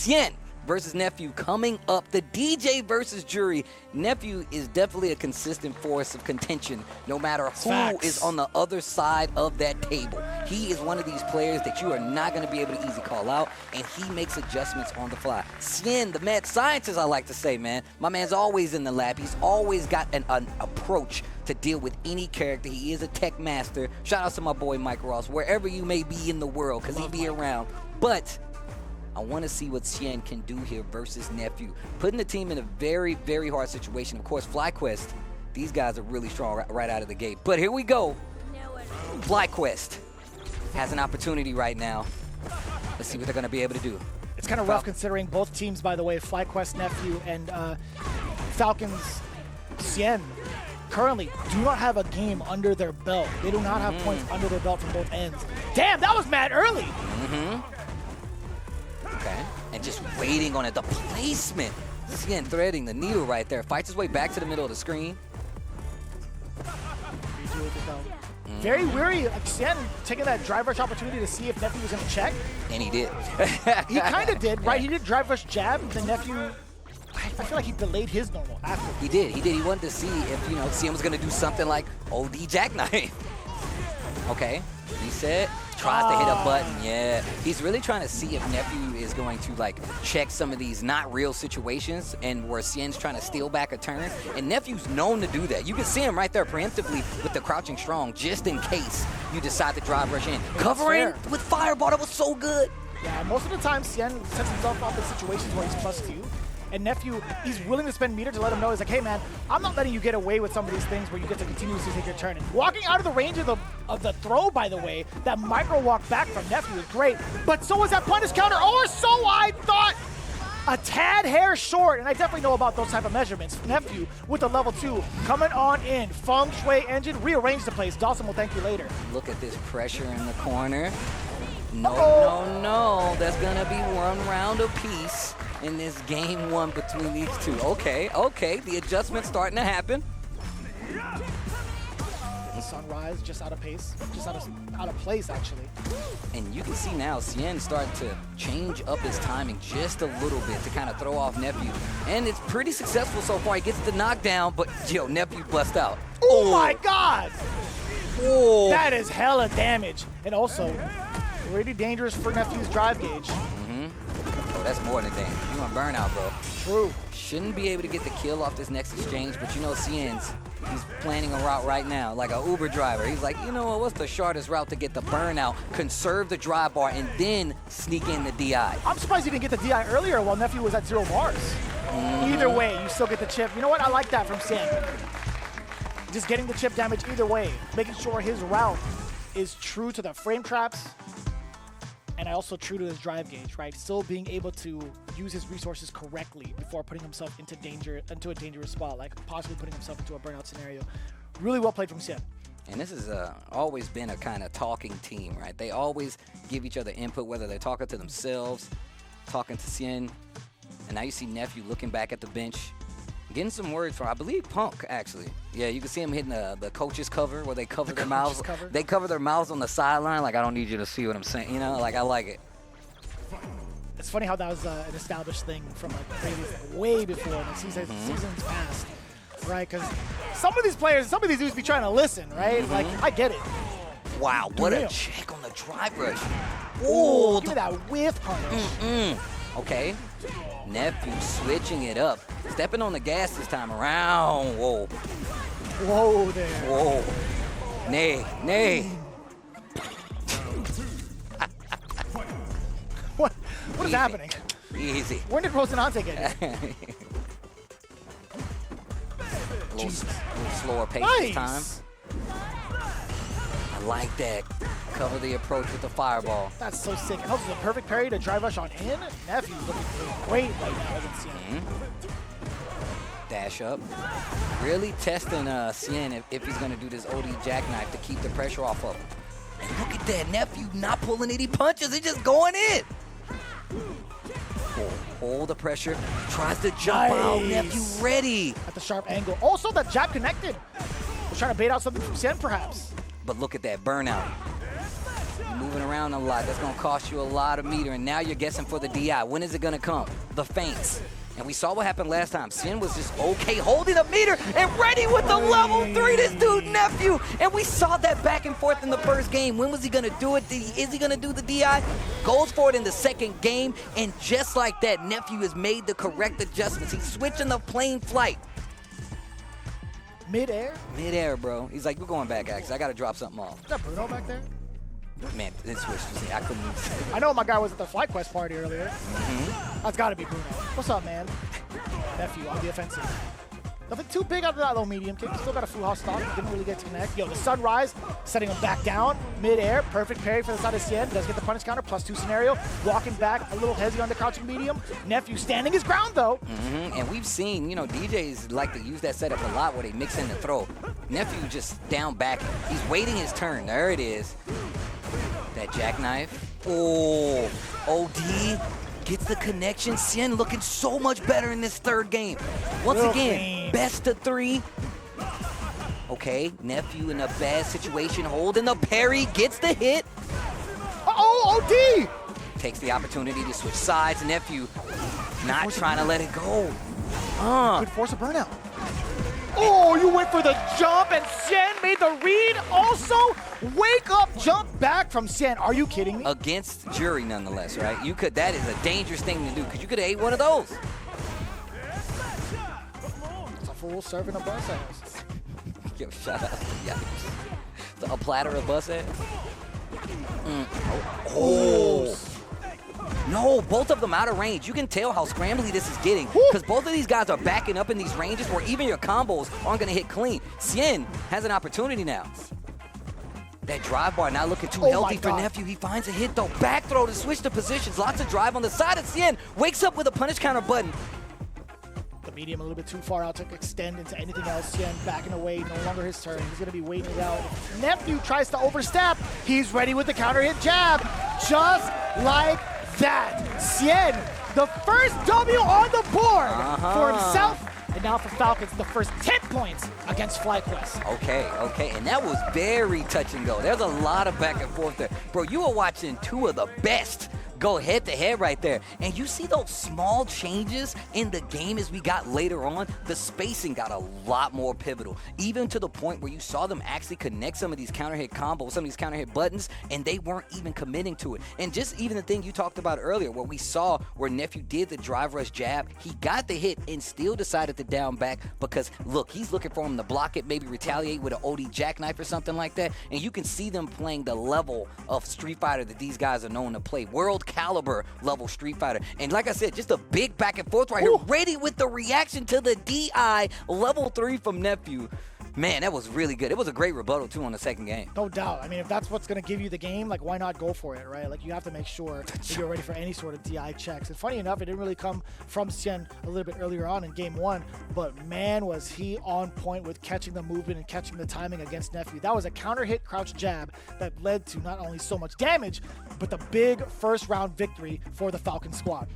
Xian versus Nephew coming up. The Dee Jay versus Juri. Nephew is definitely a consistent force of contention no matter who is on the other side of that table. He is one of these players that you are not going to be able to easy call out, and he makes adjustments on the fly. Xian, the mad scientist, I like to say, man. My man's always in the lab. He's always got an approach to deal with any character. He is a tech master. Shout out to my boy Mike Ross, wherever you may be in the world, because he be around. But I want to see what Xian can do here versus Nephew. Putting the team in a very, very hard situation. Of course, FlyQuest, these guys are really strong right out of the gate. But here we go. FlyQuest has an opportunity right now. Let's see what they're going to be able to do. It's kind of rough considering both teams, by the way, FlyQuest, Nephew, and Falcons, Xian, currently do not have a game under their belt. They do not have points under their belt from both ends. Damn, that was mad early. Okay, and just waiting on it. The placement. Xian threading the needle right there. Fights his way back to the middle of the screen. Very weary. Xian taking that drive rush opportunity to see if Nephew was going to check. And he did. He kind of did, right? He did drive rush jab. The Nephew, I feel like he delayed his normal after. He did. He wanted to see if, Xian was going to do something like OD jackknife. Okay, reset. Tries to hit a button, yeah. He's really trying to see if Nephew is going to, like, check some of these not real situations and where Xian's trying to steal back a turn. And Nephew's known to do that. You can see him right there preemptively with the crouching strong just in case you decide to drive rush in. Covering with fireball, that was so good. Yeah, most of the time Xian sets himself up in situations where he's +2. And Nephew, he's willing to spend meter to let him know, he's like, hey man, I'm not letting you get away with some of these things where you get to continuously take your turn. And walking out of the range of the throw, by the way, that micro walk back from Nephew is great. But so was that punish counter, or so I thought. A tad hair short, and I definitely know about those type of measurements. Nephew with the level 2 coming on in. Feng Shui engine, rearrange the place. Dawson will thank you later. Look at this pressure in the corner. No. That's gonna be one round apiece in this game one between these two. Okay, the adjustment's starting to happen. Sunrise just out of pace, just out of place actually. And you can see now Xian starting to change up his timing just a little bit to kind of throw off Nephew. And it's pretty successful so far. He gets the knockdown, but Nephew bust out. Oh my God! Oh. That is hella damage. And also, pretty dangerous for Nephew's drive gauge. Oh, that's more than dangerous. You want burnout, bro. True. Shouldn't be able to get the kill off this next exchange, but Xian's, he's planning a route right now, like an Uber driver. He's like, you know what, what's the shortest route to get the burnout, conserve the drive bar, and then sneak in the DI? I'm surprised he didn't get the DI earlier while Nephew was at 0 bars. Either way, you still get the chip. You know what, I like that from Xian. Just getting the chip damage either way, making sure his route is true to the frame traps, and also true to his drive gauge, right? Still being able to use his resources correctly before putting himself into a dangerous spot, like possibly putting himself into a burnout scenario. Really well played from Xian. And this has always been a kind of talking team, right? They always give each other input, whether they're talking to themselves, talking to Xian. And now you see Nephew looking back at the bench, getting some words from, I believe, Punk, actually. Yeah, you can see him hitting the coach's cover where they cover their mouths. They cover their mouths on the sideline, like, I don't need you to see what I'm saying, like, I like it. It's funny how that was an established thing from like previous, way before the seasons past, right? Because some of these players, some of these dudes be trying to listen, right? Like, I get it. Wow, what a check on the drive rush. Oh, give me that whiff punish. Okay. Nephew switching it up. Stepping on the gas this time around. Whoa. Whoa there. Whoa. Nay. What is happening? Easy. When did Rosinante get it? a little slower pace this time. I like that. Cover the approach with the fireball. That's so sick. And also the perfect parry to drive rush on in. Nephew's looking great right now, as it's Xian. Dash up. Really testing Xian if he's going to do this OD jackknife to keep the pressure off of him. And look at that. Nephew not pulling any punches. He's just going in. Hold the pressure. Tries to jump out. Nephew ready. At the sharp angle. Also, that jab connected. Was trying to bait out something from Xian, perhaps. But look at that burnout. moving around a lot. That's going to cost you a lot of meter, and now you're guessing for the DI. When is it going to come? The feints. And we saw what happened last time. Xian was just okay holding a meter and ready with the level 3, this dude, Nephew. And we saw that back and forth in the first game. When was he going to do it? Is he going to do the DI? Goes for it in the second game, and just like that, Nephew has made the correct adjustments. He's switching the plane flight. Mid-air? Mid-air, bro. He's like, we're going back, Axe. I got to drop something off. Is that Bruno back there? Man, it switched. You see, I couldn't even say. I know my guy was at the FlyQuest party earlier. That's got to be Bruno. What's up, man? Nephew on the offensive. Nothing too big out of that little medium kick. Still got a full house stock. Didn't really get to connect. Yo, the sunrise, setting him back down. Mid-air. Perfect parry for the side of Xian. Does get the punish counter. +2 scenario. Walking back. A little hezzy on the crouching medium. Nephew standing his ground, though. And we've seen, you know, DJs like to use that setup a lot where they mix in the throw. Nephew just down back. He's waiting his turn. There it is. That jackknife. Oh, OD gets the connection. Xian looking so much better in this third game. Once again, best of 3. Okay, Nephew in a bad situation, holding the parry, gets the hit. Uh-oh, OD! Takes the opportunity to switch sides. Nephew not trying to let it go. Could force a burnout. Oh, you went for the jump, and Xian made the read. Also, wake up, jump back from Xian. Are you kidding me? Against Juri, nonetheless, right? You could. That is a dangerous thing to do, because you could have ate one of those. It's a full serving of bus ass. Yo, shout out. Yeah. A platter of bus ass. Oh. No, both of them out of range. You can tell how scrambly this is getting, because both of these guys are backing up in these ranges where even your combos aren't going to hit clean. Xian has an opportunity now. That drive bar not looking too healthy for Nephew. He finds a hit, though. Back throw to switch the positions. Lots of drive on the side of Xian. Wakes up with a punish counter button. The medium a little bit too far out to extend into anything else. Xian backing away, no longer his turn. He's going to be waiting it out. Nephew tries to overstep. He's ready with the counter hit jab. Just like that. Xian, the first W on the board for himself, and now for Falcons, the first 10 points against FlyQuest. Okay, and that was very touch and go. There's a lot of back and forth there. Bro, you were watching two of the best go head-to-head right there. And you see those small changes in the game as we got later on, the spacing got a lot more pivotal, even to the point where you saw them actually connect some of these counter-hit combos, some of these counter-hit buttons, and they weren't even committing to it. And just even the thing you talked about earlier, where we saw where Nephew did the drive rush jab, he got the hit and still decided to down back because, look, he's looking for him to block it, maybe retaliate with an OD jackknife or something like that. And you can see them playing the level of Street Fighter that these guys are known to play. World caliber level Street Fighter. And like I said, just a big back and forth right here, ready with the reaction to the DI level 3 from Nephew. Man, that was really good. It was a great rebuttal, too, on the second game. No doubt. I mean, if that's what's going to give you the game, like, why not go for it, right? Like, you have to make sure that you're ready for any sort of DI checks. And funny enough, it didn't really come from Xian a little bit earlier on in game 1, but man, was he on point with catching the movement and catching the timing against Nephew. That was a counter hit crouch jab that led to not only so much damage, but the big first round victory for the Falcon squad.